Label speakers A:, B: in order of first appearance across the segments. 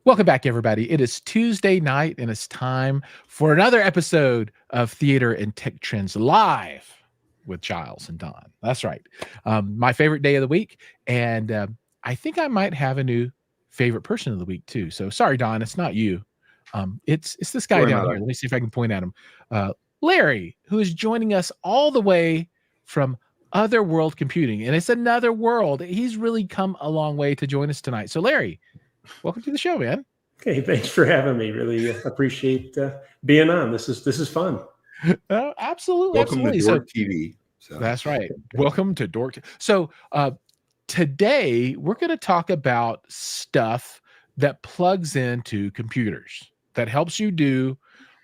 A: Welcome back, everybody. It is Tuesday night, and it's time for another episode of Theater and Tech Trends Live with Jiles and Don. That's right. My favorite day of the week, and I think I might have a new favorite person of the week, too. So sorry, Don, it's not you. It's this guy down here. Let me see if I can point at him. Larry, who is joining us all the way from Other World Computing, and it's another world. He's really come a long way to join us tonight. So, Larry, welcome to the show, man.
B: Okay, thanks for having me. Really appreciate being on. This is fun.
A: Absolutely.
C: Welcome
A: absolutely.
C: to Dork TV.
A: So. That's right. Welcome to Dork. So today we're going to talk about stuff that plugs into computers, that helps you do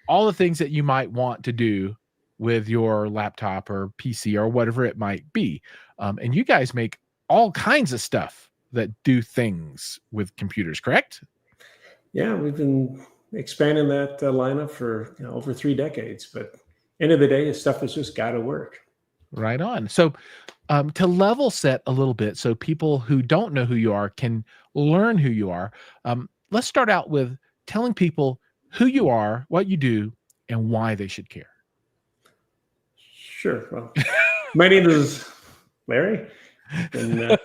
A: all the things that you might want to do with your laptop or PC or whatever it might be. And you guys make all kinds of stuff that do things with computers, correct?
B: Yeah, we've been expanding that lineup for over 3 decades. But end of the day, it's stuff that's just got to work.
A: Right on. So to level set a little bit so people who don't know who you are can learn who you are, let's start out with telling people who you are, what you do, and why they should care.
B: Sure. Well, my name is Larry. And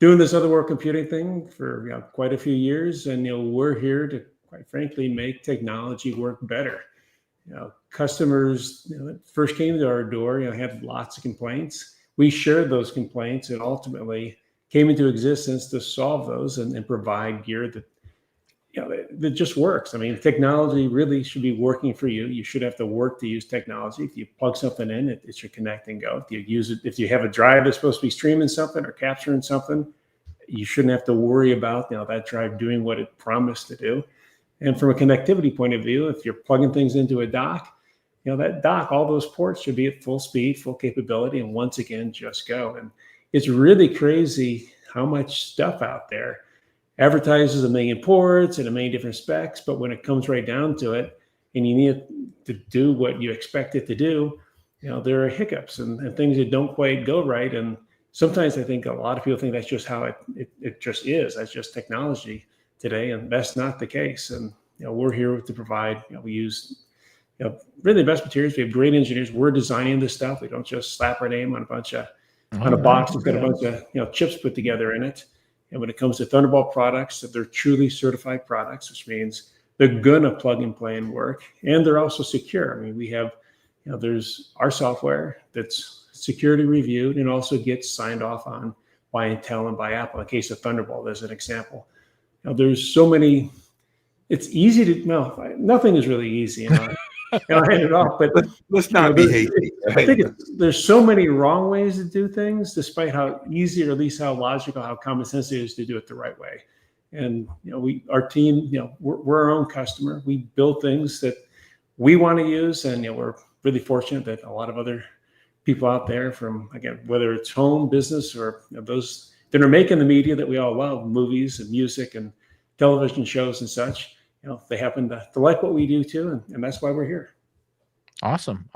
B: doing this other world computing thing for quite a few years, and we're here to, quite frankly, make technology work better. Customers that first came to our door, had lots of complaints. We shared those complaints and ultimately came into existence to solve those and provide gear that that just works. I mean, technology really should be working for you. You should have to work to use technology. If you plug something in, it should connect and go. If you use it, if you have a drive that's supposed to be streaming something or capturing something, you shouldn't have to worry about that drive doing what it promised to do. And from a connectivity point of view, if you're plugging things into a dock, that dock, all those ports should be at full speed, full capability, and once again, just go. And it's really crazy how much stuff out there advertises 1 million ports and 1 million different specs, but when it comes right down to it, and you need it to do what you expect it to do, there are hiccups and things that don't quite go right. And sometimes I think a lot of people think that's just how it just is. That's just technology today, and that's not the case. And we're here to provide. We use really the best materials. We have great engineers. We're designing this stuff. We don't just slap our name on a bunch of on a box that's got a bunch of chips put together in it. And when it comes to Thunderbolt products, that they're truly certified products, which means they're gonna plug and play and work, and they're also secure. I mean, we have, there's our software that's security reviewed and also gets signed off on by Intel and by Apple. In the case of Thunderbolt, as an example, there's so many. It's easy to nothing is really easy. I hand it off, but
C: let's not be hasty.
B: I think there's so many wrong ways to do things, despite how easy, or at least how logical, how common sense it is to do it the right way. And our team, we're our own customer. We build things that we want to use, and we're really fortunate that a lot of other people out there, from again, whether it's home, business, or those that are making the media that we all love, movies and music and television shows and such. They happen to like what we do too, and that's why we're here.
A: Awesome.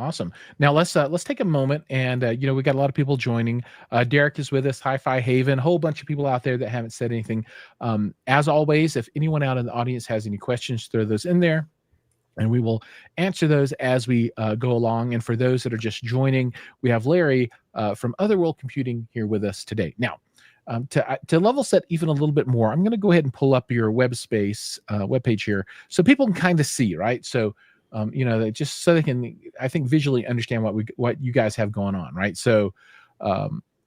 A: Now let's take a moment, and we got a lot of people joining. Derek is with us, Hi-Fi Haven, a whole bunch of people out there that haven't said anything. As always, if anyone out in the audience has any questions, throw those in there, and we will answer those as we go along. And for those that are just joining, we have Larry from Other World Computing here with us today. Now, to level set even a little bit more, I'm going to go ahead and pull up your webpage here so people can kind of see, right? So, just so they can, I think, visually understand what you guys have going on, right? So,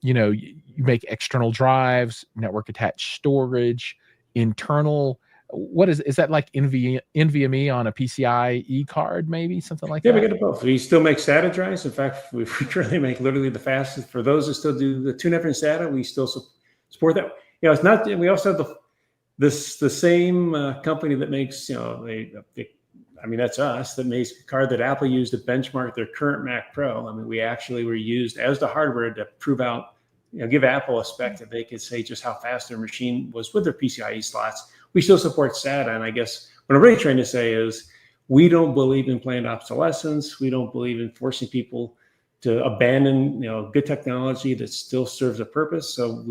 A: you make external drives, network attached storage, internal. What is that like NVMe on a PCIe card, maybe something like that?
B: Yeah, we get both. We still make SATA drives. In fact, we currently make literally the fastest. For those that still do the 2 different SATA, we still support that. It's not. We also have the same company that makes that's us, that makes a card that Apple used to benchmark their current Mac Pro. I mean, we actually were used as the hardware to prove out, give Apple a spec that they could say just how fast their machine was with their PCIe slots. We still support SATA, and I guess what I'm really trying to say is we don't believe in planned obsolescence. We don't believe in forcing people to abandon, good technology that still serves a purpose. So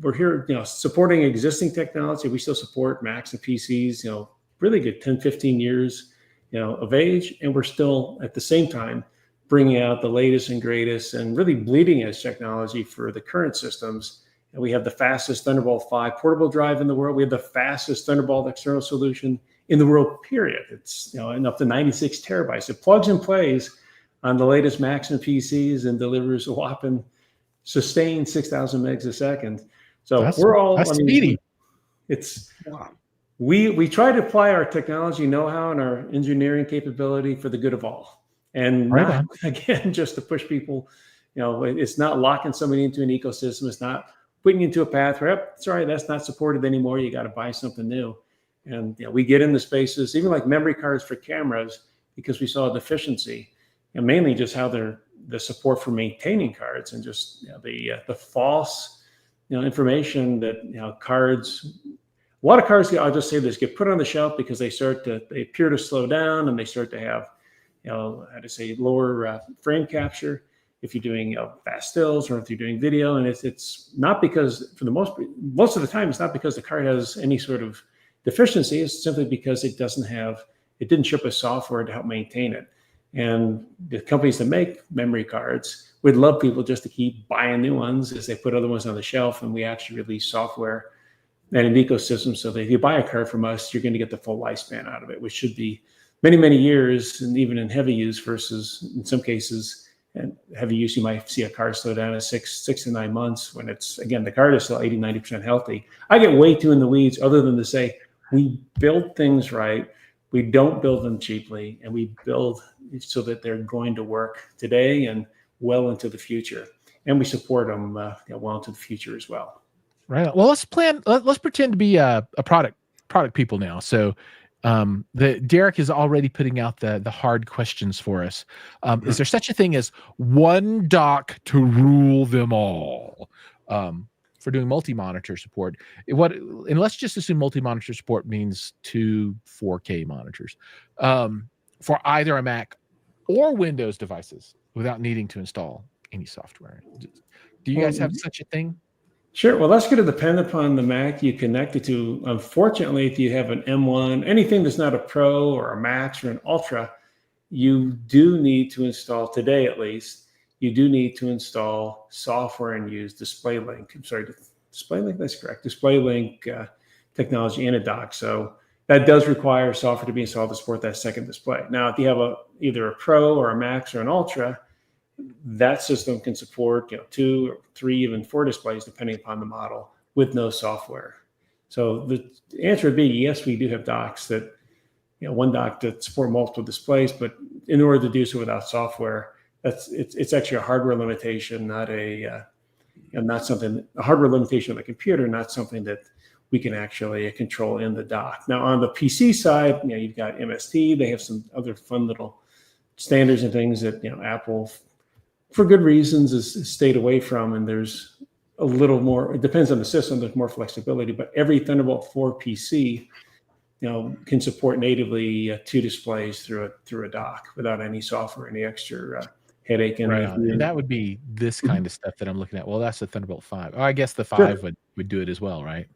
B: we're here, supporting existing technology. We still support Macs and PCs, really good 10, 15 years, of age, and we're still at the same time bringing out the latest and greatest and really bleeding edge technology for the current systems. And we have the fastest Thunderbolt 5 portable drive in the world. We have the fastest Thunderbolt external solution in the world, period. It's and up to 96 terabytes. It plugs and plays on the latest Macs and PCs and delivers a whopping sustained 6,000 megs a second. So
A: That's speedy.
B: It's
C: Wow.
B: we try to apply our technology know-how and our engineering capability for the good of all, and
A: Right
B: not
A: on.
B: again just to push people. It's not locking somebody into an ecosystem. It's not putting you into a path where, sorry, that's not supported anymore. You got to buy something new. And we get into spaces, even like memory cards for cameras, because we saw a deficiency, and mainly just how the support for maintaining cards and just the false information that cards. A lot of cards, I'll just say this, get put on the shelf because they appear to slow down, and they start to have, lower frame capture if you're doing fast stills or if you're doing video. And it's not because, for the most of the time, it's not because the card has any sort of deficiency. It's simply because it didn't ship a software to help maintain it. And the companies that make memory cards would love people just to keep buying new ones as they put other ones on the shelf, and we actually release software and an ecosystem so that if you buy a card from us, you're going to get the full lifespan out of it, which should be many, many years, and even in heavy use versus in some cases, and heavy use, you might see a card slow down at 6 to 9 months when the card is still 80, 90% healthy. I get way too in the weeds other than to say, we build things right. We don't build them cheaply, and we build so that they're going to work today and well into the future. And we support them well into the future as well.
A: Right. Well, let's pretend to be a product people now. So Derek is already putting out the hard questions for us. Is there such a thing as one dock to rule them all? For doing multi-monitor support, and let's just assume multi-monitor support means 2 4K monitors for either a Mac or Windows devices without needing to install any software. Do you guys have such a thing?
B: Sure. Well, that's going to depend upon the Mac you connect it to. Unfortunately, if you have an M1, anything that's not a Pro or a Max or an Ultra, you do need to install, today at least, you do need to install software and use DisplayLink. I'm sorry, DisplayLink, that's correct. DisplayLink technology in a dock. So that does require software to be installed to support that second display. Now, if you have either a Pro or a Max or an Ultra, that system can support 2 or 3, even 4 displays, depending upon the model, with no software. So the answer would be yes, we do have docks that, one dock that support multiple displays, but in order to do so without software, it's actually a hardware limitation, not a hardware limitation on the computer, not something that we can actually control in the dock. Now on the PC side, you've got MST. They have some other fun little standards and things that Apple, for good reasons, has stayed away from. And there's a little more. It depends on the system. There's more flexibility, but every Thunderbolt 4 PC, can support natively 2 displays through a dock without any software, any extra headache.
A: And that would be this kind of stuff that I'm looking at. Well, that's the Thunderbolt 5. Oh, I guess the 5 would do it as well, right?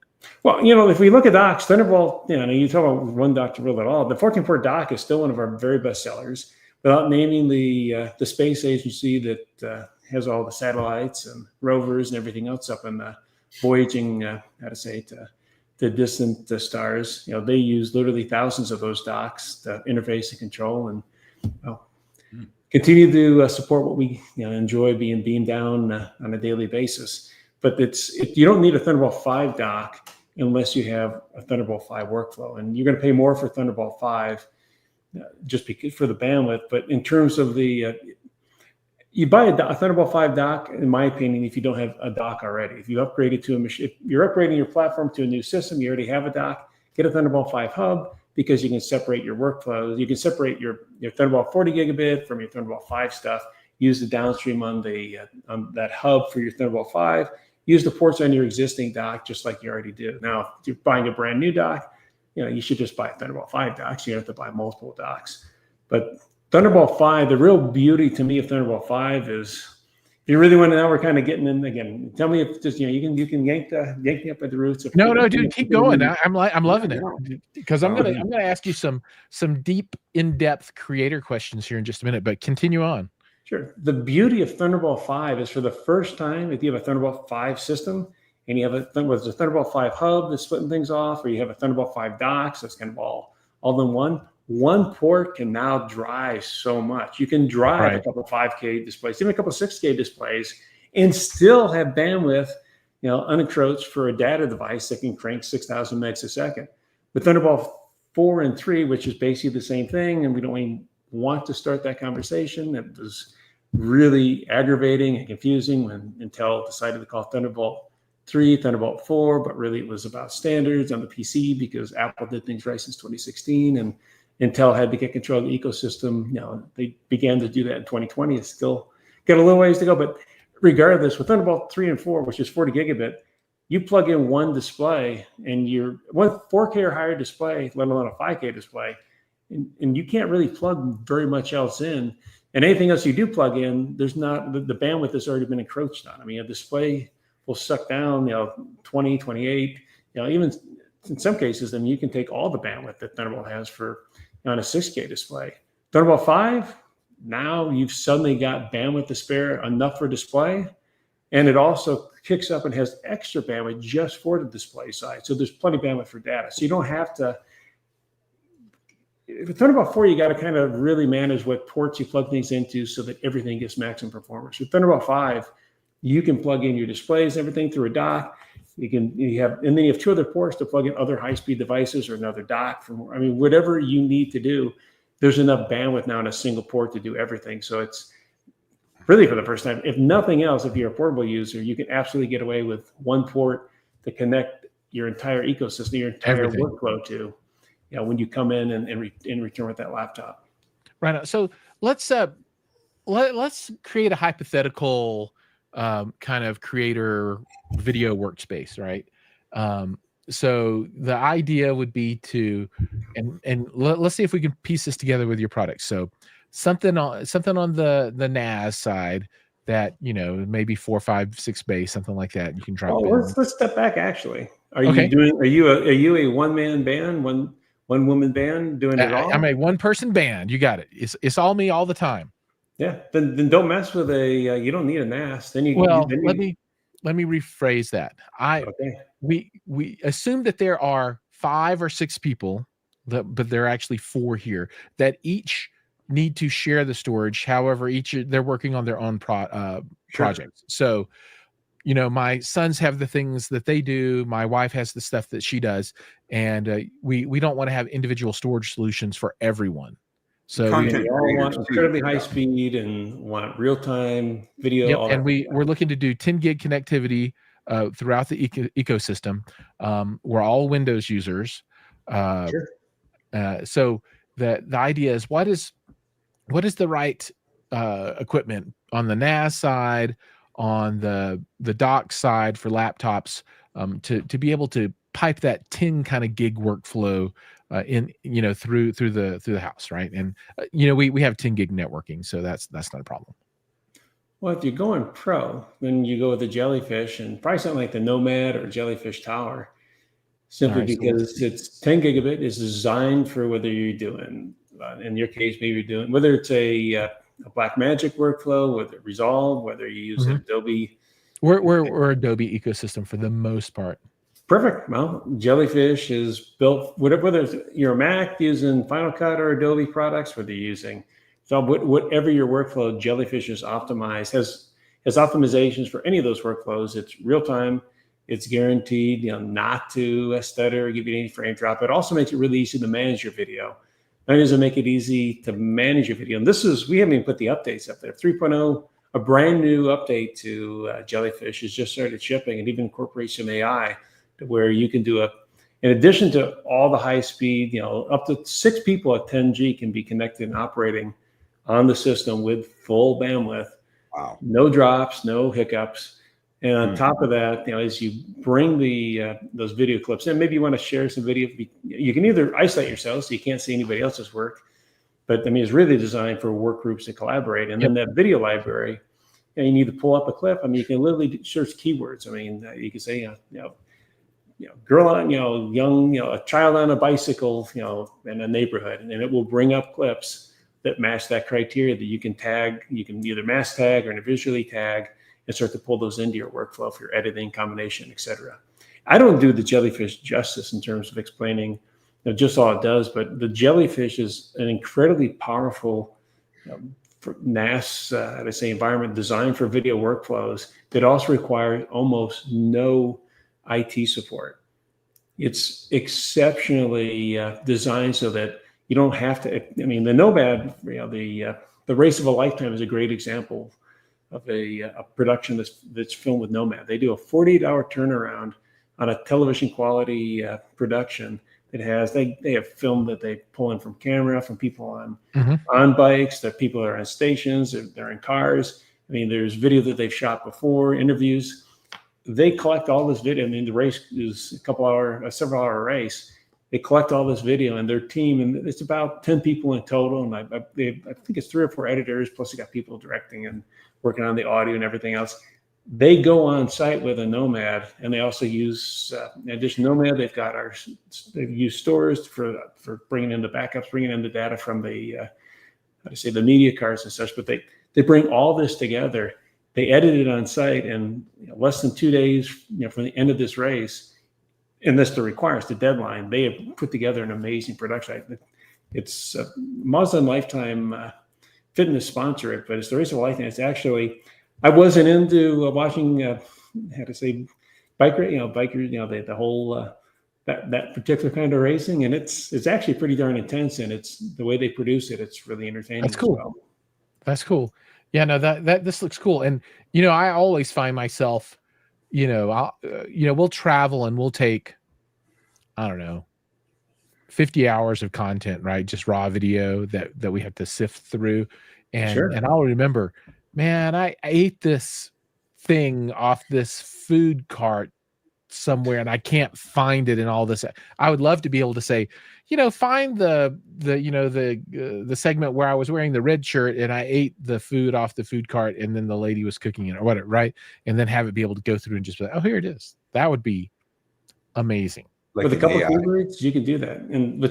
B: Well, if we look at docks, Thunderbolt, you talk about one dock to rule it all. The 14-port dock is still one of our very best sellers, without naming the space agency that has all the satellites and rovers and everything else up in the voyaging, to distant stars. They use literally thousands of those docks to interface and control, and continue to support what we enjoy being beamed down on a daily basis. But you don't need a Thunderbolt 5 dock unless you have a Thunderbolt 5 workflow, and you're going to pay more for Thunderbolt 5 just because for the bandwidth. But in terms of you buy a Thunderbolt 5 dock, in my opinion, if you don't have a dock already. If you upgraded to a machine, if you're upgrading your platform to a new system, you already have a dock, get a Thunderbolt 5 hub, because you can separate your workflows. You can separate your Thunderbolt 40 gigabit from your Thunderbolt 5 stuff, use the downstream on that hub for your Thunderbolt 5, use the ports on your existing dock just like you already do. Now, if you're buying a brand new dock, you should just buy a Thunderbolt 5 dock, so you don't have to buy multiple docks. But Thunderbolt 5, the real beauty to me of Thunderbolt 5 is, if You really want to, now we're kind of getting in again. Tell me if just, you can yank me up at the roots.
A: No, dude, keep going. I'm loving it,
C: Yeah.
A: because I'm gonna ask you some deep, in-depth creator questions here in just a minute, but continue on.
B: Sure. The beauty of Thunderbolt 5 is, for the first time, if you have a Thunderbolt 5 system and you have whether it's a Thunderbolt 5 hub that's splitting things off, or you have a Thunderbolt 5 dock, so it's kind of all in one port can now drive so much. You can drive a couple 5K displays, even a couple 6K displays, and still have bandwidth, unencroached for a data device that can crank 6,000 megs a second. With Thunderbolt 4 and 3, which is basically the same thing, and we don't even want to start that conversation. It was really aggravating and confusing when Intel decided to call Thunderbolt 3 Thunderbolt 4, but really it was about standards on the PC, because Apple did things right since 2016, and Intel had to get control of the ecosystem. They began to do that in 2020. It's still got a little ways to go, but regardless, with Thunderbolt 3 and 4, which is 40 gigabit, you plug in one display and you're one 4K or higher display, let alone a 5K display, and you can't really plug very much else in. And anything else you do plug in, there's not, the bandwidth has already been encroached on. I mean, a display will suck down, 20, 28, even in some cases, you can take all the bandwidth that Thunderbolt has for on a 6K display. Thunderbolt 5, now you've suddenly got bandwidth to spare, enough for display. And it also kicks up and has extra bandwidth just for the display side. So there's plenty of bandwidth for data. So you don't have to, with Thunderbolt 4, you got to kind of really manage what ports you plug things into so that everything gets maximum performance. With Thunderbolt 5, you can plug in your displays, everything through a dock. And then you have two other ports to plug in other high-speed devices, or another dock. Whatever you need to do, there's enough bandwidth now in a single port to do everything. So it's really, for the first time, if nothing else, if you're a portable user, you can absolutely get away with one port to connect your entire ecosystem, your entire workflow to, when you come in and return with that laptop.
A: Right. So let's create a hypothetical kind of creator video workspace, right? So the idea would be to, and let's see if we can piece this together with your product. So something on the NAS side that, maybe 4, 5, 6 bays, something like that. You can drop in.
B: Let's step back. Actually, are you a one-man band, one woman band doing it all?
A: I'm a one-person band. You got it. It's all me all the time.
B: Yeah. Then don't mess with you don't need a NAS. Let
A: me rephrase that. We assume that there are 5 or 6 people, but there are actually 4 here that each need to share the storage. However, they're working on their own projects. So, my sons have the things that they do. My wife has the stuff that she does, and we don't want to have individual storage solutions for everyone. So
B: we all want incredibly high speed and want real time video.
A: Yep, and we're looking to do 10 gig connectivity throughout the ecosystem. We're all Windows users. So the idea is, what is the right equipment on the NAS side, on the dock side for laptops, to be able to pipe that 10 kind of gig workflow in through the house, right? And we have 10 gig networking, so that's not a problem.
B: Well, if you're going pro, then you go with the Jellyfish, and probably something like the Nomad or Jellyfish Tower, simply because it's 10 gigabit, is designed for whether you're doing, in your case, maybe you're doing, whether it's a Blackmagic workflow, whether Resolve, whether you use Adobe.
A: We're Adobe ecosystem for the most part.
B: Perfect. Well, Jellyfish is built, whether you're a Mac using Final Cut or Adobe products, whether you're using, so whatever your workflow, Jellyfish is optimized, has optimizations for any of those workflows. It's real time. It's guaranteed, not to stutter or give you any frame drop. It also makes it really easy to manage your video. Not only does it make it easy to manage your video, and we haven't even put the updates up there. 3.0, a brand new update to Jellyfish has just started shipping, and even incorporates some AI to where you can do in addition to all the high speed, up to 6 people at 10G can be connected and operating on the system with full bandwidth.
C: Wow.
B: No drops, no hiccups. And on top of that, as you bring those video clips in, maybe you want to share some video. You can either isolate yourself so you can't see anybody else's work, but it's really designed for work groups to collaborate. And then that video library, you need to pull up a clip. I mean, you can literally search keywords. I mean, you can say, girl on, young, a child on a bicycle, in a neighborhood, and it will bring up clips that match that criteria that you can tag. You can either mass tag or visually tag and start to pull those into your workflow for your editing, combination, etc. I don't do the Jellyfish justice in terms of explaining just all it does, but the Jellyfish is an incredibly powerful NAS, I say, environment designed for video workflows that also require almost no IT support. It's exceptionally designed so that you don't have to. I mean, the Nomad, the Race of a Lifetime is a great example of a production that's filmed with Nomad. They do a 48-hour turnaround on a television quality production. It has they have film that they pull in from camera, from people on bikes, that people are on stations, they're in cars. I mean, there's video that they've shot before, interviews. They collect all this video. I mean, the race is a several hour race. They collect all this video, and their team, and it's about 10 people in total. And I think it's 3 or 4 editors, plus you got people directing and working on the audio and everything else. They go on site with a Nomad, and they also use, in addition to Nomad, they've used stores for bringing in the backups, bringing in the data from the media cards and such. But they bring all this together. They edit it on site in less than 2 days, from the end of this race. And this requires the deadline. They have put together an amazing production. It's Muslim Lifetime Fitness sponsor it, but it's the Race of a Lifetime. It's actually, I wasn't into watching, bikers, the whole that particular kind of racing, and it's actually pretty darn intense, and it's the way they produce it. It's really entertaining.
A: That's cool.
B: As well.
A: That's cool. Yeah, no, this looks cool, and I always find myself, we'll travel and we'll take, I don't know, 50 hours of content, right? Just raw video that we have to sift through, and
B: Sure.
A: and I'll remember, man, I ate this thing off this food cart somewhere and I can't find it and all this. I would love to be able to say, find the segment where I was wearing the red shirt and I ate the food off the food cart and then the lady was cooking it or whatever, right? And then have it be able to go through and just be like, oh, here it is. That would be amazing.
B: Like with a couple of keywords, you can do that. And the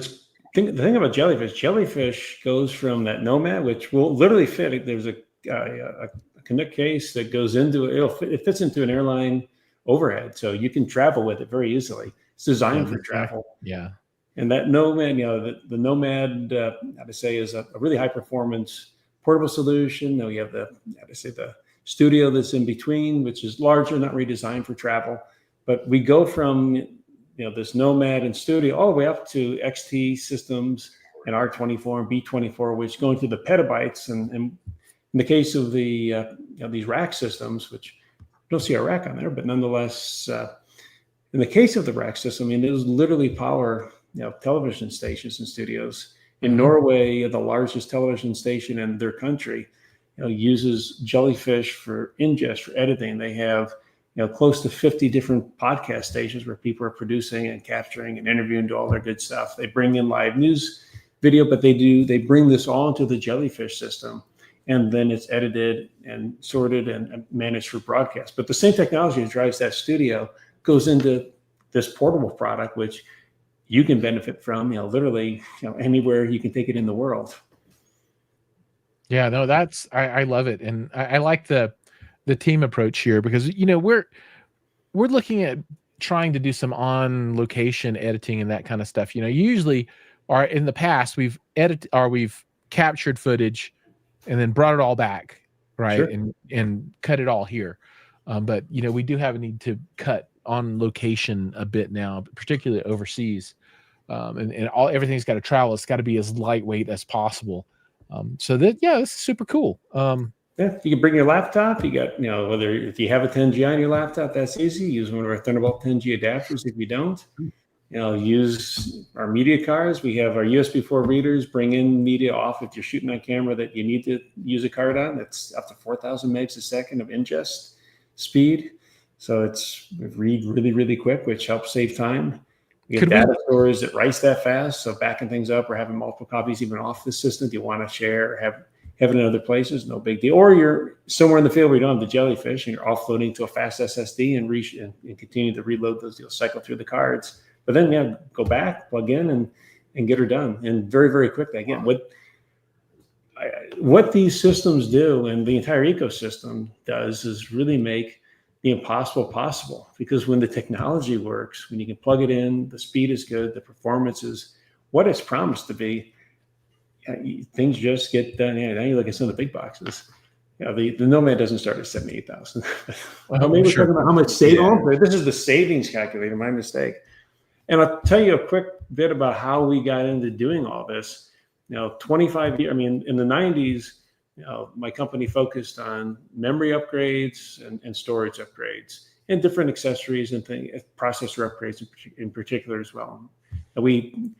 B: thing about Jellyfish goes from that Nomad, which will literally fit. There's a Connect case that goes into it fits into an airline overhead, so you can travel with it very easily. It's designed for travel.
A: Yeah.
B: And that Nomad, the Nomad, is a really high performance portable solution. Now you have the studio that's in between, which is larger, not really designed for travel. But we go from this Nomad and studio all the way up to XT systems and R24 and B24, which go into the petabytes. And in the case of the these rack systems, which you don't see a rack on there, but nonetheless, in the case of the rack system, it is literally power television stations and studios. In Norway, the largest television station in their country, uses Jellyfish for ingest, for editing. They have close to 50 different podcast stations where people are producing and capturing and interviewing, do all their good stuff. They bring in live news video, but they bring this all into the Jellyfish system, and then it's edited and sorted and managed for broadcast. But the same technology that drives that studio goes into this portable product, which you can benefit from, literally, anywhere you can take it in the world.
A: Yeah, no, I love it. And I like the team approach here because, we're looking at trying to do some on location editing and that kind of stuff. Usually in the past we've captured footage and then brought it all back, right? Sure. And cut it all here. But we do have a need to cut on location a bit now, particularly overseas. And everything's got to travel. It's got to be as lightweight as possible. So this is super cool.
B: Yeah, you can bring your laptop. You got, whether if you have a 10G on your laptop, that's easy. Use one of our Thunderbolt 10G adapters. If you don't, use our media cards. We have our USB 4 readers. Bring in media off if you're shooting on camera that you need to use a card on. That's up to 4,000 megs a second of ingest speed. So it's read really, really quick, which helps save time. We have data stores that writes that fast. So backing things up or having multiple copies even off the system, if you want to share or have have it in other places, no big deal. Or you're somewhere in the field where you don't have the Jellyfish and you're offloading to a fast SSD and continue to reload those. You'll cycle through the cards, but then go back, plug in, and get her done, and very, very quickly. Again, what these systems do and the entire ecosystem does is really make the impossible possible, because when the technology works, when you can plug it in, the speed is good, the performance is what it's promised to be, things just get done. Now you look at some of the big boxes. The Nomad doesn't start at 78,000. Well, maybe we're talking about how much savings. This is the savings calculator, my mistake. And I'll tell you a quick bit about how we got into doing all this. 25 years, in the 90s, my company focused on memory upgrades and storage upgrades and different accessories and processor upgrades in particular as well. And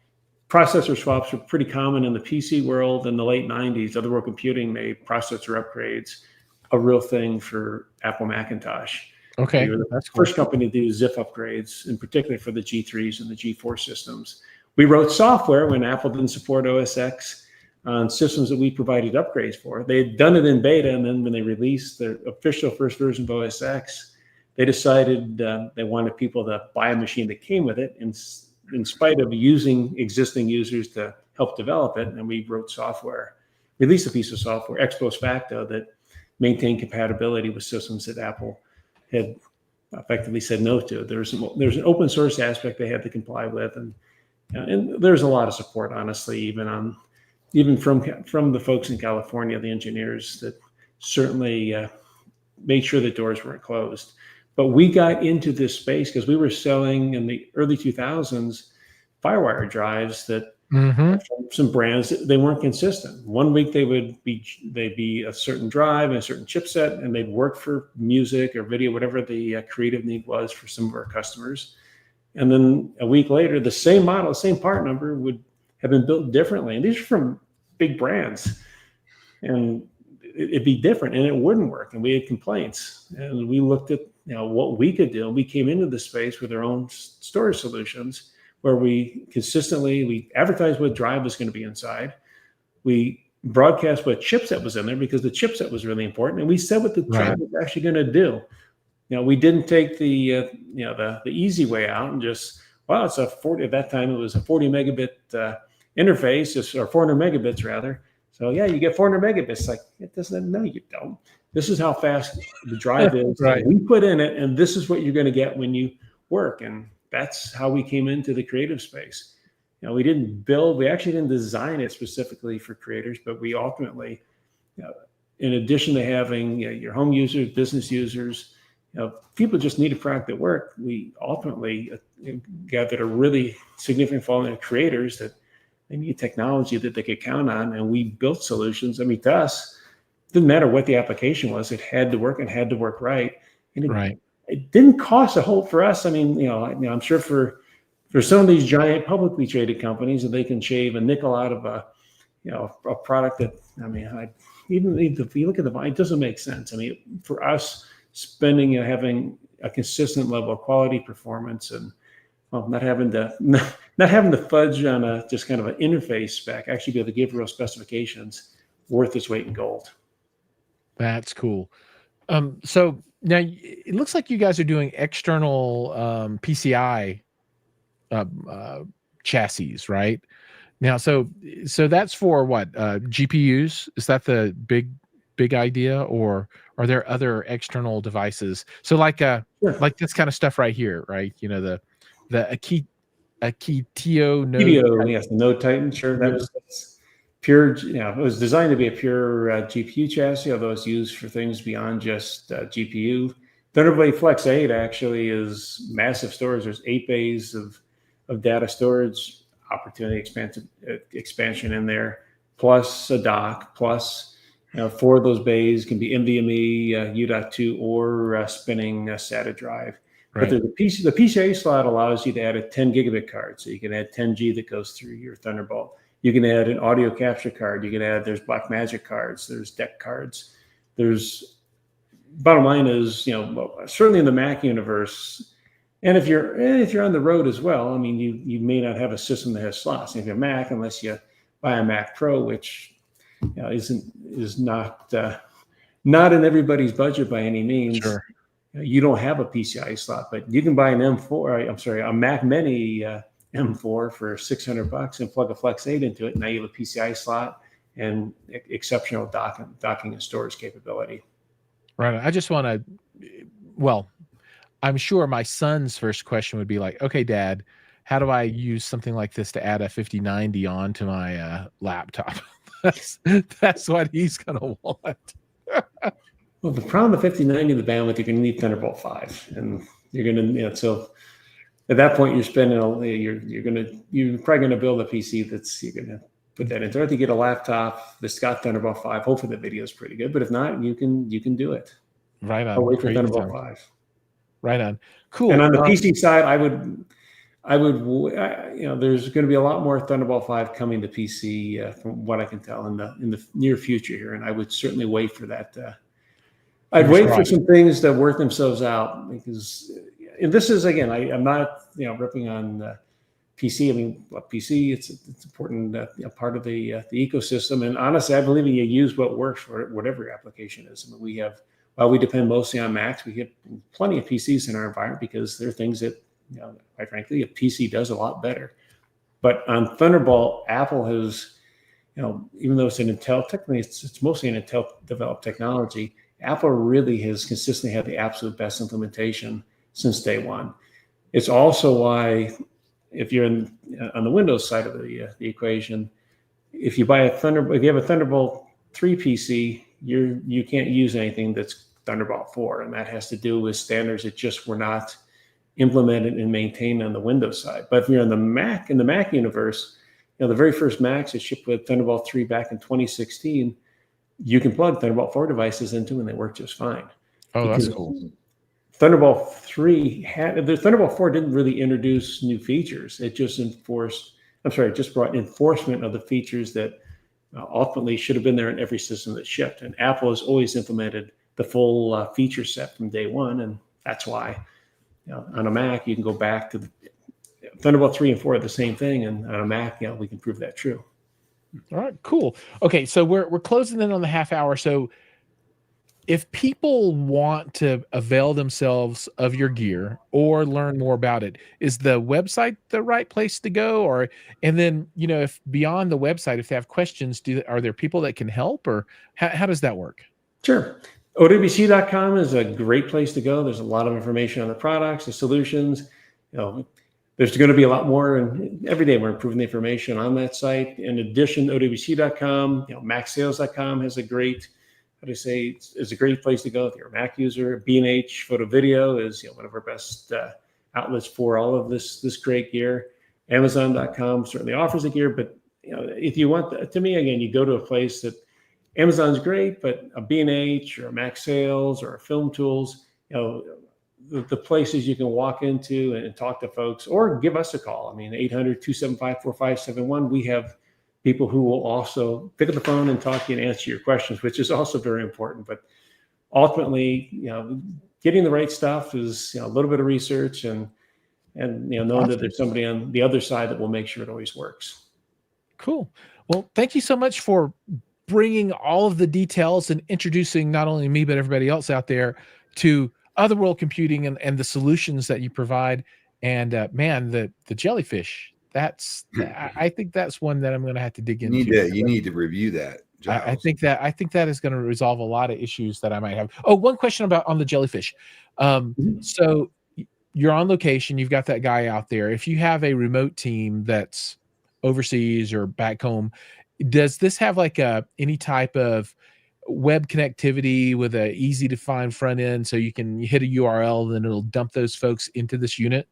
B: processor swaps were pretty common in the PC world in the late 90s. Other World Computing made processor upgrades a real thing for Apple Macintosh.
A: Okay.
B: We were the first company to do ZIF upgrades, in particular for the G3s and the G4 systems. We wrote software when Apple didn't support OS X on systems that we provided upgrades for. They had done it in beta, and then when they released their official first version of OS X, they decided they wanted people to buy a machine that came with it in spite of using existing users to help develop it. And we wrote software, released a piece of software, ex post facto, that maintained compatibility with systems that Apple had effectively said no to. There's an open source aspect they had to comply with, and there's a lot of support, honestly, even from the folks in California, the engineers that certainly made sure the doors weren't closed. But we got into this space because we were selling in the early 2000s FireWire drives that some brands, they weren't consistent. One week they'd be a certain drive and a certain chipset, and they'd work for music or video, whatever the creative need was for some of our customers. And then a week later, the same model, same part number would have been built differently. And these are from big brands, and it'd be different, and it wouldn't work. And we had complaints, and we looked at what we could do. We came into the space with our own storage solutions, where we advertised what drive was going to be inside. We broadcast what chipset was in there, because the chipset was really important, and we said what the drive was actually going to do. We didn't take the easy way out and just, well, it's a 40. At that time, it was a 40 megabit interface, or 400 megabits rather. So yeah, you get 400 megabits. Like, it doesn't. No, you don't. This is how fast the drive is. Right. We put in it, and this is what you're going to get when you work. And that's how we came into the creative space. We actually didn't design it specifically for creators, but we ultimately, in addition to having your home users, business users, people just need a product that work. We ultimately gathered a really significant following of creators that they need technology that they could count on, and we built solutions. To us, it didn't matter what the application was; it had to work and had to work right. And it didn't cost a whole for us. I'm sure for some of these giant publicly traded companies, that they can shave a nickel out of a product that even if you look at it doesn't make sense. For us, spending having a consistent level of quality, performance, and not having to fudge on just kind of an interface spec, actually be able to give real specifications, worth its weight in gold.
A: That's cool. So now it looks like you guys are doing external PCI chassis, right? Now, so that's for what, GPUs? Is that the big idea, or are there other external devices? So like this kind of stuff right here, right? The Akitio node.
B: Yes, the Node Titan. Sure, that's pure. It was designed to be a pure GPU chassis, although it's used for things beyond just GPU. Thunderblade Flex 8 actually is massive storage. There's 8 bays of data storage opportunity expansion in there, plus a dock, plus 4 of those bays can be NVMe, U.2, or spinning SATA drive. Right. But the PCIe slot allows you to add a 10 gigabit card. So you can add 10G that goes through your Thunderbolt. You can add an audio capture card. There's Blackmagic cards. There's DEC cards. Bottom line is, certainly in the Mac universe, and if you're on the road as well, you may not have a system that has slots. If you're Mac, unless you buy a Mac Pro, which is not in everybody's budget by any means.
A: Sure.
B: You don't have a PCI slot, but you can buy an a Mac Mini M4 for $600 and plug a Flex 8 into it. Now you have a PCI slot and exceptional docking and storage capability.
A: Right. I just want to, well, I'm sure my son's first question would be like, okay, Dad, how do I use something like this to add a 5090 onto my laptop? that's what he's going to want.
B: Well, the problem with 5090, the bandwidth, you're going to need Thunderbolt 5, and you're going to, so at that point you're spending, you're probably going to build a PC you're going to put that into. Or if you get a laptop that's got Thunderbolt 5, hopefully the video is pretty good, but if not, you can do it.
A: Right on.
B: I'll wait for Thunderbolt 5.
A: Right on. Cool.
B: And on the PC side, I would, there's going to be a lot more Thunderbolt 5 coming to PC from what I can tell in the near future here, and I would certainly wait for that. I'd wait for some things that work themselves out, because, and this is, again, I'm not ripping on PC. I mean, PC, it's important part of the ecosystem, and honestly, I believe you use what works for whatever your application is. I mean, while we depend mostly on Macs, we get plenty of PCs in our environment because there are things that, quite frankly, a PC does a lot better. But on Thunderbolt, Apple has, even though it's an Intel, technically it's mostly an Intel developed technology, Apple really has consistently had the absolute best implementation since day one. It's also why, if you're on the Windows side of the equation, if you have a Thunderbolt 3 PC, you can't use anything that's Thunderbolt 4, and that has to do with standards that just were not implemented and maintained on the Windows side. But if you're on the Mac, in the Mac universe, the very first Macs that shipped with Thunderbolt 3 back in 2016, you can plug Thunderbolt 4 devices into them and they work just fine.
A: Oh, that's cool.
B: Thunderbolt 4 didn't really introduce new features. It just brought enforcement of the features that ultimately should have been there in every system that shipped. And Apple has always implemented the full feature set from day one. And that's why on a Mac, you can go back to Thunderbolt 3 and 4 are the same thing. And on a Mac, we can prove that true.
A: All right, cool. Okay, so we're closing in on the half hour. So if people want to avail themselves of your gear or learn more about it, is the website the right place to go? And then, if beyond the website, if they have questions, are there people that can help, or how does that work?
B: Sure. OWC.com is a great place to go. There's a lot of information on the products, the solutions. There's going to be a lot more, and every day we're improving the information on that site. In addition, OWC.com, MacSales.com has a great, is a great place to go if you're a Mac user. B&H Photo Video is one of our best outlets for all of this great gear. Amazon.com certainly offers the gear, but if you want, to me, again, you go to a place that Amazon's great, but a B&H or a MacSales or a Film Tools, the places you can walk into and talk to folks, or give us a call. I mean, 800-275-4571. We have people who will also pick up the phone and talk to you and answer your questions, which is also very important. But ultimately, getting the right stuff is a little bit of research and knowing that there's somebody on the other side that will make sure it always works.
A: Cool. Well, thank you so much for bringing all of the details and introducing not only me, but everybody else out there to Otherworld Computing and the solutions that you provide. And man, the Jellyfish, I think that's one that I'm going to have to dig into.
C: You need to review that.
A: I think that is going to resolve a lot of issues that I might have. Oh, one question on the Jellyfish. So you're on location, you've got that guy out there. If you have a remote team that's overseas or back home, does this have like any type of web connectivity with a easy to find front end, so you can hit a URL and then it'll dump those folks into this unit?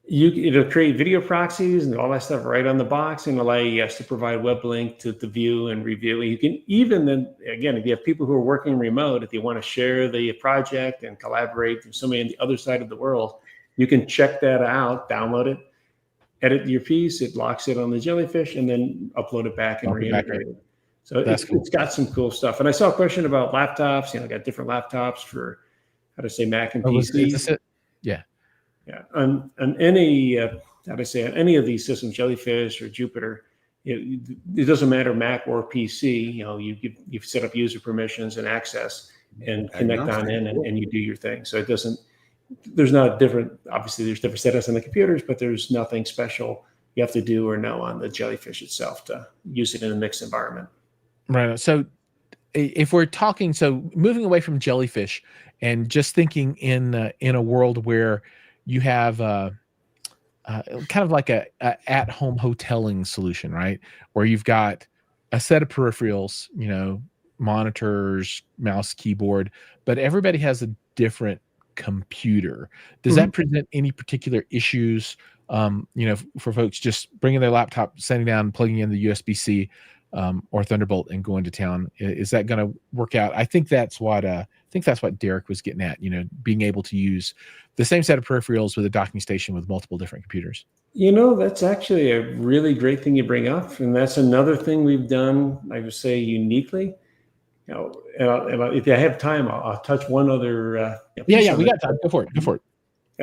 B: It'll create video proxies and all that stuff right on the box, and allow you to provide web link to view and review. You can even then, again, if you have people who are working remote, if you want to share the project and collaborate with somebody on the other side of the world, you can check that out, download it, edit your piece, it locks it on the Jellyfish, and then upload it back and reintegrate it. So it's got some cool stuff. And I saw a question about laptops. I got different laptops for Mac and PC.
A: Is this it? Yeah.
B: Yeah. On any, on any of these systems, Jellyfish or Jupyter, it doesn't matter Mac or PC. You set up user permissions and access and connect on in, and you do your thing. So it doesn't. There's not different. Obviously, there's different setups on the computers, but there's nothing special you have to do or know on the Jellyfish itself to use it in a mixed environment.
A: Right. So if we're talking, so moving away from Jellyfish and just thinking in a world where you have kind of like a at-home hoteling solution, right? Where you've got a set of peripherals, monitors, mouse, keyboard, but everybody has a different computer. Does that present any particular issues, for folks just bringing their laptop, sitting down, plugging in the USB-C or Thunderbolt and going to town? Is that going to work out? I think that's what Derek was getting at, being able to use the same set of peripherals with a docking station with multiple different computers.
B: That's actually a really great thing you bring up. And that's another thing we've done, I would say, uniquely. And if I have time, I'll touch one other.
A: We got time. Go for it.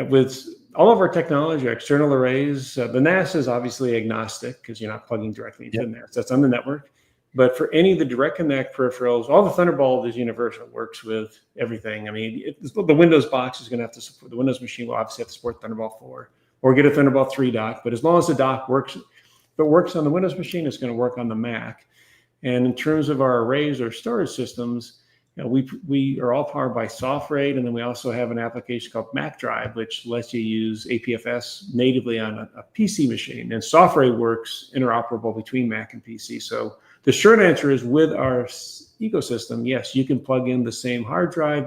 B: With all of our technology, our external arrays, the NAS is obviously agnostic because you're not plugging directly into the NAS. That's on the network. But for any of the direct connect peripherals, all the Thunderbolt is universal, works with everything. I mean, the Windows box is going to have to support, the Windows machine will obviously have to support Thunderbolt 4 or get a Thunderbolt 3 dock. But as long as the dock works, if it works on the Windows machine, it's going to work on the Mac. And in terms of our arrays or storage systems, we are all powered by SoftRAID, and then we also have an application called Mac Drive, which lets you use APFS natively on a PC machine. And SoftRAID works interoperable between Mac and PC. So the short answer is, with our ecosystem, yes, you can plug in the same hard drive,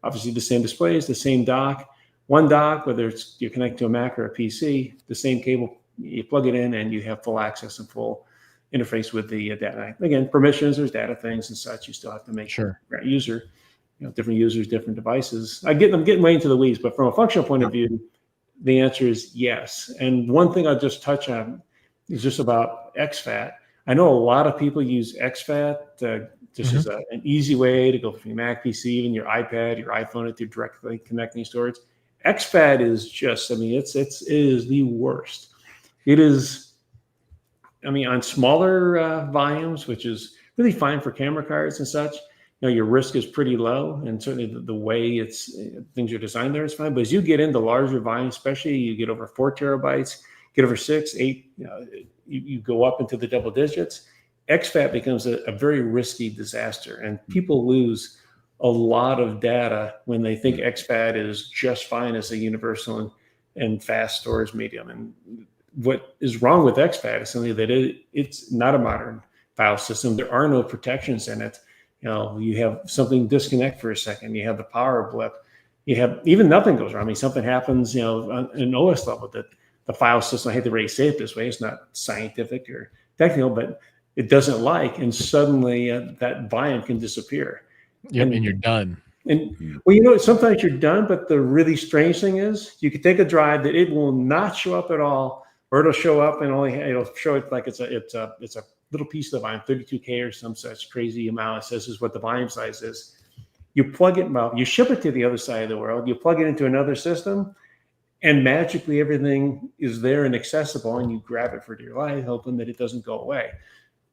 B: obviously the same displays, the same dock, one dock, whether you're connected to a Mac or a PC, the same cable, you plug it in and you have full access and full interface with the data. Again, permissions, there's data things and such. You still have to make sure user, different users, different devices. I'm getting way into the weeds, but from a functional point of view, the answer is yes. And one thing I'll just touch on is just about exFAT. I know a lot of people use exFAT just as an easy way to go from your Mac, PC, even your iPad, your iPhone, if you're directly connecting storage. exFAT is just, it is the worst. It is, on smaller volumes, which is really fine for camera cards and such, your risk is pretty low, and certainly the way things are designed there is fine. But as you get into larger volumes, especially you get over 4 terabytes, get over 6, 8, you go up into the double digits, exFAT becomes a very risky disaster, and people lose a lot of data when they think exFAT is just fine as a universal and fast storage medium. And what is wrong with exFAT is simply that it's not a modern file system. There are no protections in it. You have something disconnect for a second. You have the power blip. You have even nothing goes wrong. Something happens, on an OS level that the file system, I hate to really say it this way, it's not scientific or technical, but it doesn't like, and suddenly that volume can disappear.
A: And you're done.
B: And well, sometimes you're done, but the really strange thing is you could take a drive that it will not show up at all, or it'll show up and it'll show it like it's a little piece of the volume, 32K or some such crazy amount. It says this is what the volume size is. You plug it, you ship it to the other side of the world, you plug it into another system, and magically everything is there and accessible, and you grab it for dear life, hoping that it doesn't go away.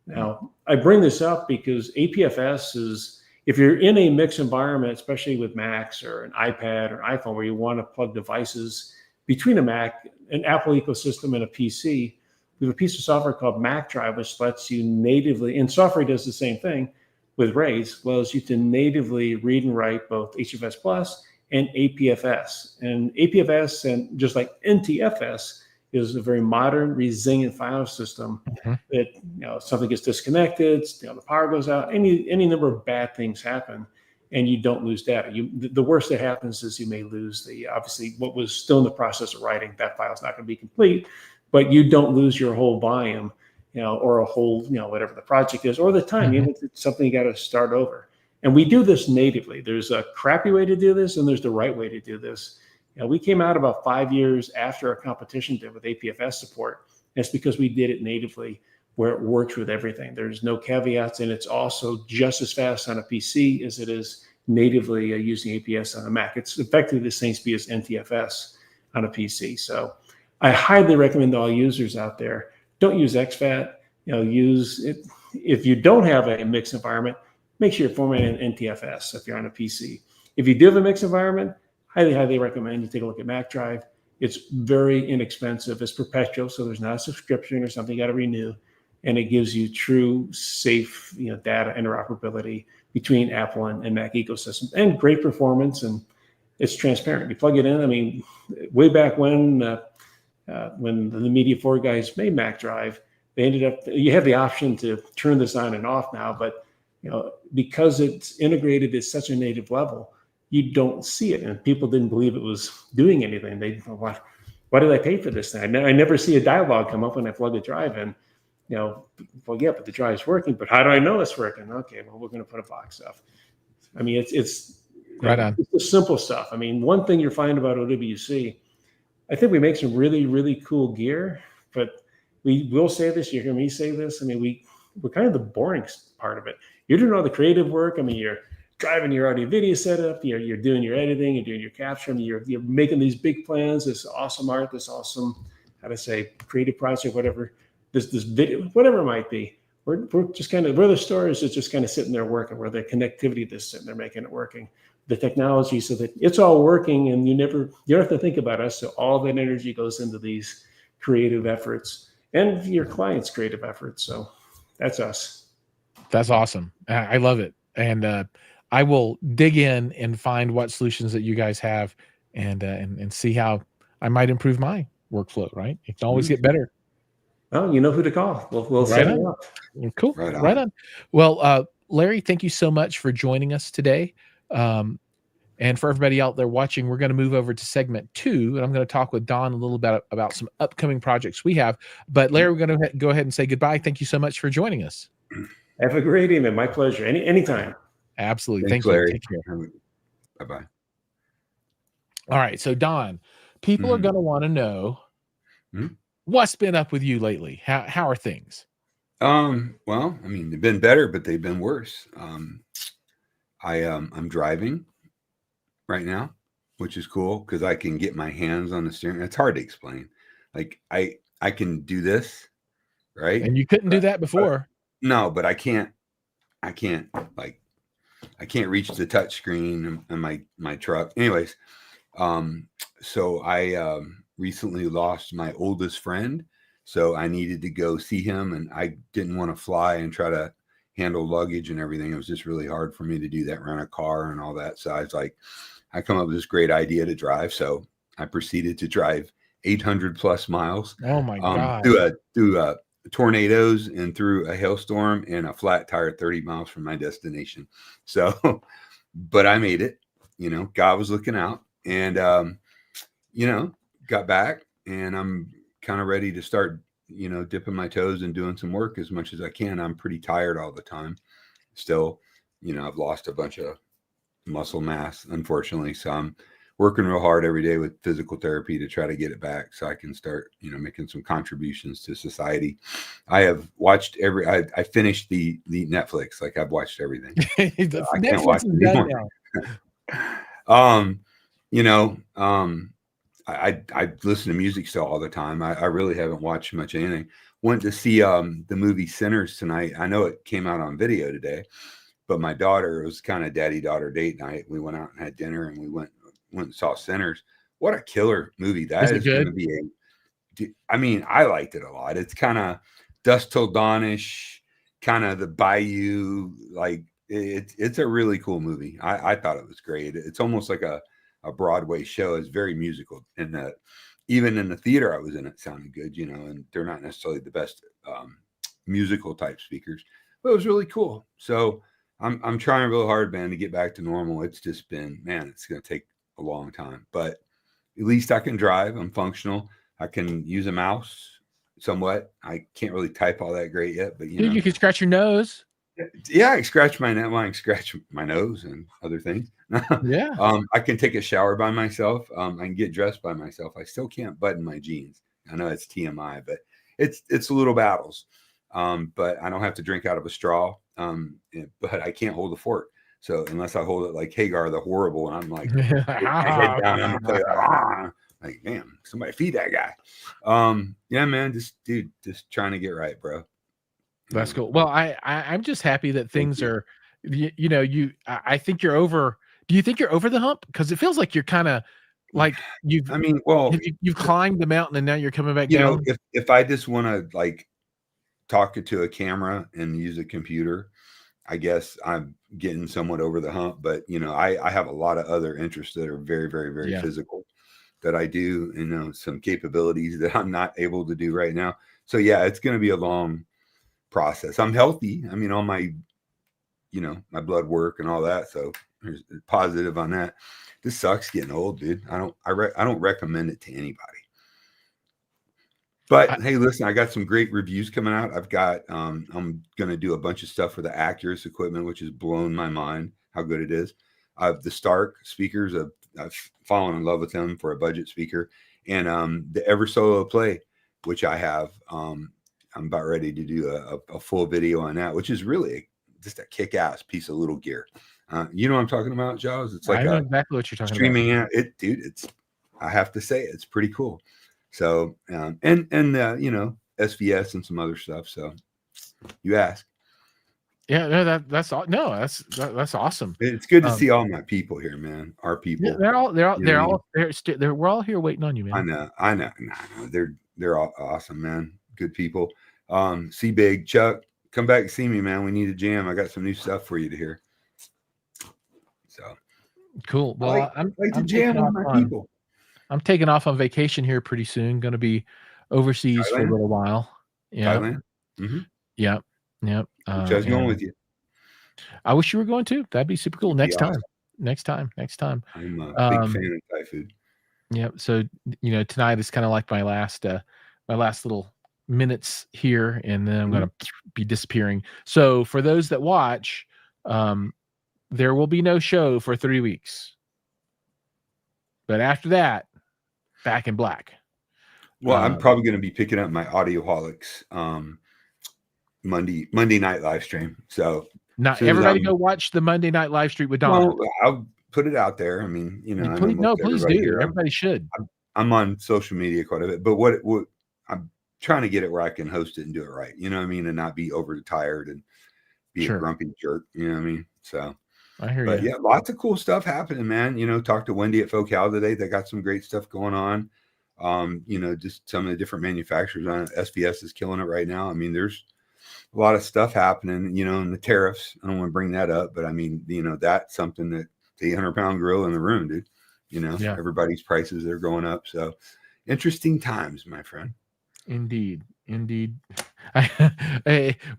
B: Now, I bring this up because APFS is, if you're in a mixed environment, especially with Macs or an iPad or iPhone, where you want to plug devices between a Mac, an Apple ecosystem, and a PC, we have a piece of software called Mac Drive, which lets you natively, and software does the same thing with RAIDs, allows you to natively read and write both HFS Plus and APFS. And APFS, and just like NTFS, is a very modern, resilient file system that, something gets disconnected, the power goes out, any number of bad things happen, and you don't lose data. The worst that happens is you may lose obviously what was still in the process of writing. That file is not going to be complete, but you don't lose your whole volume, or a whole, whatever the project is, or the time. Even if it's something you got to start over. And we do this natively. There's a crappy way to do this, and there's the right way to do this. We came out about 5 years after our competition did with APFS support. It's because we did it natively, where it works with everything. There's no caveats, and it's also just as fast on a PC as it is natively using APS on a Mac. It's effectively the same speed as NTFS on a PC. So I highly recommend to all users out there don't use exFAT. Use it. If you don't have a mixed environment, make sure you're formatting in NTFS if you're on a PC. If you do have a mixed environment, highly recommend you take a look at Mac Drive. It's very inexpensive. It's perpetual, so there's not a subscription or something you got to renew, and it gives you true, safe, data interoperability between Apple and Mac ecosystems, and great performance, and it's transparent. You plug it in. I mean, way back when the Media 4 guys made Mac Drive, they ended up. You have the option to turn this on and off now, but because it's integrated at such a native level, you don't see it, and people didn't believe it was doing anything. They thought, why did I pay for this thing? I never see a dialogue come up when I plug a drive in. Well, yeah, but the drive's working. But how do I know it's working? Okay, well, we're going to put a box up. I mean, it's
A: right on.
B: It's the simple stuff. I mean, one thing you're finding about OWC, I think we make some really, really cool gear, but we will say this. You hear me say this. I mean, we're kind of the boring part of it. You're doing all the creative work. I mean, you're driving your audio video setup, you're doing your editing, you're doing your capturing, you're making these big plans, this awesome art, this awesome, creative project, whatever, this video, whatever it might be. We're just we're the stars that's just kind of sitting there working, we're the connectivity that's sitting there making it working, the technology, so that it's all working, and you don't have to think about us. So all that energy goes into these creative efforts and your clients' creative efforts. So that's us.
A: That's awesome. I love it. And I will dig in and find what solutions that you guys have, and see how I might improve my workflow. Right? It can always get better.
B: Well, you know who to call. We'll set it up.
A: Cool. Right on. Well, Larry, thank you so much for joining us today. And for everybody out there watching, we're going to move over to segment 2, and I'm going to talk with Don a little bit about some upcoming projects we have. But Larry, we're going to go ahead and say goodbye. Thank you so much for joining us.
B: Have a great evening. My pleasure. Anytime.
A: Absolutely.
C: Thanks,
A: Thank you.
C: Larry.
A: Take care.
C: Bye-bye.
A: All right. So Don, people are going to want to know what's been up with you lately. How are things?
C: Well, I mean, they've been better, but they've been worse. I'm driving right now, which is cool because I can get my hands on the steering. It's hard to explain. Like I can do this, right?
A: And you couldn't do that before.
C: No, but I can't reach the touch screen in my truck. Anyways, so I recently lost my oldest friend, so I needed to go see him, and I didn't want to fly and try to handle luggage and everything. It was just really hard for me to do that, rent a car and all that. So I was like, I come up with this great idea to drive. So I proceeded to drive 800 plus miles.
A: Oh my God.
C: Through tornadoes and through a hailstorm and a flat tire 30 miles from my destination. So, but I made it, God was looking out, and, got back, and I'm kind of ready to start, dipping my toes and doing some work as much as I can. I'm pretty tired all the time still. I've lost a bunch of muscle mass, unfortunately. So I'm working real hard every day with physical therapy to try to get it back so I can start, making some contributions to society. I have watched I finished the Netflix. Like, I've watched everything. I can't watch it anymore. I listen to music still all the time. I really haven't watched much anything. Went to see the movie Sinners tonight. I know it came out on video today, but my daughter, it was kind of daddy-daughter date night. We went out and had dinner, and we went and saw Sinners. What a killer movie that is going to be. I mean, I liked it a lot. It's kind of Dusk Till Dawn-ish, kind of the Bayou. Like, it's a really cool movie. I thought it was great. It's almost like a Broadway show. It's very musical, and even in the theater I was in, it sounded good, and they're not necessarily the best musical type speakers, but it was really cool. So I'm trying real hard, man, to get back to normal. It's just been, man, it's going to take a long time, but at least I can drive. I'm functional. I can use a mouse somewhat. I can't really type all that great yet, but
A: you can scratch your nose.
C: Yeah, I scratch my scratch my nose and other things.
A: Yeah.
C: I can take a shower by myself. I can get dressed by myself. I still can't button my jeans. I know it's TMI, but it's little battles. But I don't have to drink out of a straw. But I can't hold a fork. So unless I hold it like Hagar the Horrible, and I'm like, my head down, I'm like, Like, damn, somebody feed that guy. Yeah, man, just trying to get right, bro.
A: That's cool. Well, I'm just happy that things are, I think you're over. Do you think you're over the hump? Because it feels like you're kind of like
C: I mean, well,
A: you've climbed the mountain and now you're coming back
C: you know,
A: down.
C: if I just want to like talk to a camera and use a computer, I guess I'm getting somewhat over the hump. But I have a lot of other interests that are very, very, very
A: Yeah.
C: physical that I do, some capabilities that I'm not able to do right now. So yeah, it's going to be a long process. I'm healthy. I mean, all my, my blood work and all that. So there's positive on that. This sucks getting old, dude. I don't recommend it to anybody. But hey, listen, I got some great reviews coming out. I've got, I'm going to do a bunch of stuff for the Acurus equipment, which has blown my mind how good it is. The Stark speakers, I've fallen in love with them for a budget speaker, and the Ever Solo Play, which I have. I'm about ready to do a full video on that, which is really just a kick-ass piece of little gear. You know what I'm talking about, Giles? It's like
A: I know exactly what you're talking
C: streaming about. Dude, I have to say, it's pretty cool. So, and SVS and some other stuff. So you ask.
A: Yeah, no, that's awesome.
C: It's good to see all my people here, man. Our people.
A: Yeah, we're all here waiting on you, man.
C: I know. They're all awesome, man. Good people. See Big Chuck, come back and see me, man. We need a jam. I got some new stuff for you to hear. So
A: cool. Well,
C: I'm to jam with my people.
A: I'm taking off on vacation here pretty soon. Going to be overseas for a little while. Yeah.
C: Thailand. Mm-hmm.
A: Yep.
C: I was going with you.
A: I wish you were going too. That'd be super cool. Next time.
C: I'm a big fan of Thai food.
A: Yep. So tonight is kind of like my last little minutes here, and then I'm going to be disappearing. So for those that watch, there will be no show for 3 weeks. But after that, back in black.
C: Well, I'm probably going to be picking up my Audioholics Monday night live stream. So
A: now everybody go watch the Monday night live stream with Don.
C: Well, I'll put it out there. I mean,
A: please do. Everybody should.
C: I'm on social media quite a bit, but what I'm trying to get it where I can host it and do it right. You know what I mean? And not be overtired and be a grumpy jerk. You know what I mean? So
A: I hear you.
C: But yeah, lots of cool stuff happening, man. Talked to Wendy at Focal today. They got some great stuff going on. Just some of the different manufacturers on it. SVS is killing it right now. I mean, there's a lot of stuff happening, and the tariffs. I don't want to bring that up, but I mean, that's something that the 800-pound gorilla in the room, dude. Everybody's prices are going up. So interesting times, my friend.
A: Indeed. When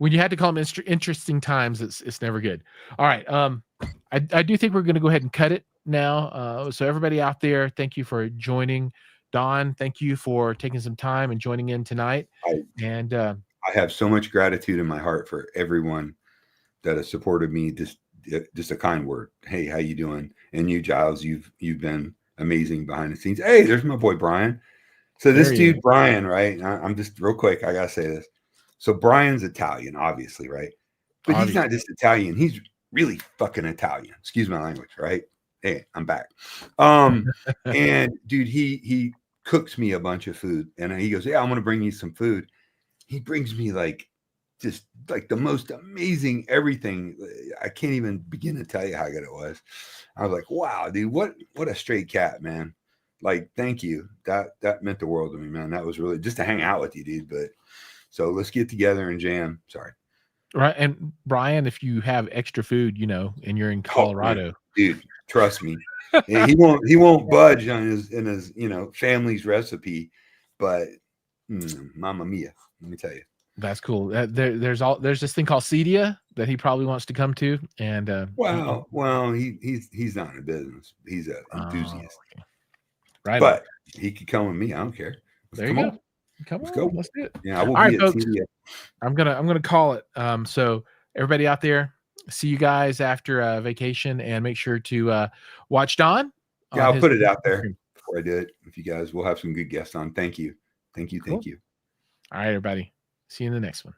A: you had to call them interesting times, it's never good. All right. I do think we're going to go ahead and cut it now. So everybody out there, thank you for joining. Don, thank you for taking some time and joining in tonight.
C: I have so much gratitude in my heart for everyone that has supported me. Just a kind word. Hey, how you doing? And you, Giles, you've been amazing behind the scenes. Hey, there's my boy Brian. So this dude, Brian, right? I'm just real quick. I gotta say this. So Brian's Italian, obviously, right? But he's not just Italian. He's really fucking Italian. Excuse my language, right? Hey, I'm back. And dude, he cooks me a bunch of food, and he goes, "Yeah, I'm gonna bring you some food." He brings me just like the most amazing everything. I can't even begin to tell you how good it was. I was like, "Wow, dude, what a straight cat, man." Like, thank you. That meant the world to me, man. That was really just to hang out with you, dude. But so let's get together and jam. Sorry.
A: Right. And Brian, if you have extra food, and you're in Colorado,
C: dude, trust me. he won't budge on his family's recipe, but mamma mia, let me tell you.
A: That's cool. There's this thing called Cedia that he probably wants to come to. And
C: he's not in the business. He's an enthusiast.
A: Okay. Right.
C: But he could come with me. I don't care.
A: There you go. Come on. Let's do it.
C: Yeah, I will
A: All
C: be
A: right, folks. I'm gonna call it. So everybody out there, see you guys after vacation, and make sure to watch Don.
C: Yeah, I'll put it out there before I do it. If you guys will have some good guests on. Thank you. Cool.
A: All right, everybody. See you in the next one.